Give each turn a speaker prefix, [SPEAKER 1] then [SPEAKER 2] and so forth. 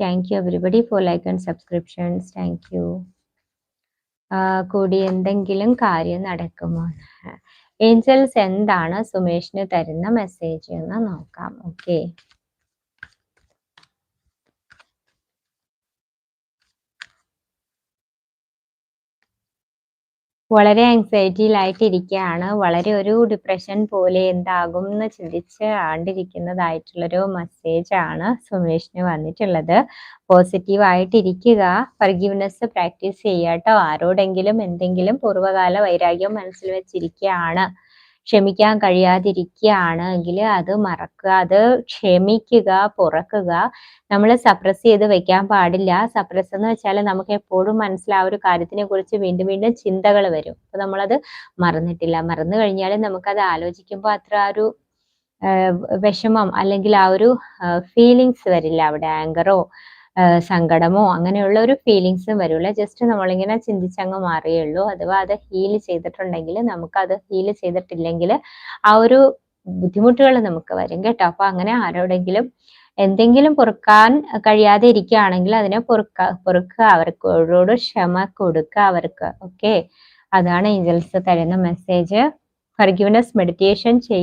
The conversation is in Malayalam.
[SPEAKER 1] Thank you everybody for like and subscriptions. Thank you. കൂടി എന്തെങ്കിലും കാര്യം നടക്കുമോ? ഏഞ്ചൽസ് എന്താണ് സുമേഷിന് തരുന്ന മെസ്സേജ് എന്ന് നോക്കാം. ഓക്കെ, വളരെ ആങ്സൈറ്റിയിലായിട്ടിരിക്കുകയാണ്. വളരെ ഒരു ഡിപ്രഷൻ പോലെ എന്താകും എന്ന് ചിന്തിച്ച് ആണ്ടിരിക്കുന്നതായിട്ടുള്ളൊരു മെസ്സേജാണ് സുമേഷിന് വന്നിട്ടുള്ളത്. പോസിറ്റീവായിട്ടിരിക്കുക, ഫർഗീവ്നെസ് പ്രാക്ടീസ് ചെയ്യുക കേട്ടോ. ആരോടെങ്കിലും എന്തെങ്കിലും പൂർവ്വകാല വൈരാഗ്യം മനസ്സിൽ വെച്ചിരിക്കുകയാണ്, ക്ഷമിക്കാൻ കഴിയാതിരിക്കുകയാണ് എങ്കിൽ അത് മറക്കുക, അത് ക്ഷമിക്കുക, പൊറക്കുക. നമ്മൾ സപ്രസ് ചെയ്ത് വെക്കാൻ പാടില്ല. സപ്രസ് എന്ന് വെച്ചാൽ നമുക്ക് എപ്പോഴും മനസ്സിൽ ആ ഒരു കാര്യത്തിനെ കുറിച്ച് വീണ്ടും വീണ്ടും ചിന്തകൾ വരും. അപ്പൊ നമ്മളത് മറന്നിട്ടില്ല. മറന്നു കഴിഞ്ഞാൽ നമുക്കത് ആലോചിക്കുമ്പോൾ അത്ര ഒരു വിഷമം അല്ലെങ്കിൽ ആ ഒരു ഫീലിങ്സ് വരില്ല. അവിടെ ആങ്കറോ സങ്കടമോ അങ്ങനെയുള്ള ഒരു ഫീലിങ്സും വരില്ല. ജസ്റ്റ് നമ്മളിങ്ങനെ ചിന്തിച്ചങ്ങ് മാറിയുള്ളൂ. അഥവാ അത് ഹീൽ ചെയ്തിട്ടുണ്ടെങ്കിൽ നമുക്കത് ഹീൽ ചെയ്തിട്ടില്ലെങ്കിൽ ആ ഒരു ബുദ്ധിമുട്ടുകൾ നമുക്ക് വരും കേട്ടോ. അപ്പൊ അങ്ങനെ ആരോടെങ്കിലും എന്തെങ്കിലും പൊറുക്കാൻ കഴിയാതെ ഇരിക്കുകയാണെങ്കിൽ അതിനെ പൊറുക്കുക, അവർക്കോട് ക്ഷമ കൊടുക്കുക അവർക്ക്. ഓക്കെ, അതാണ് ഏഞ്ചൽസ് തരുന്ന മെസ്സേജ്. ഫർഗീവ്നെസ് മെഡിറ്റേഷൻ ചെയ്യുക.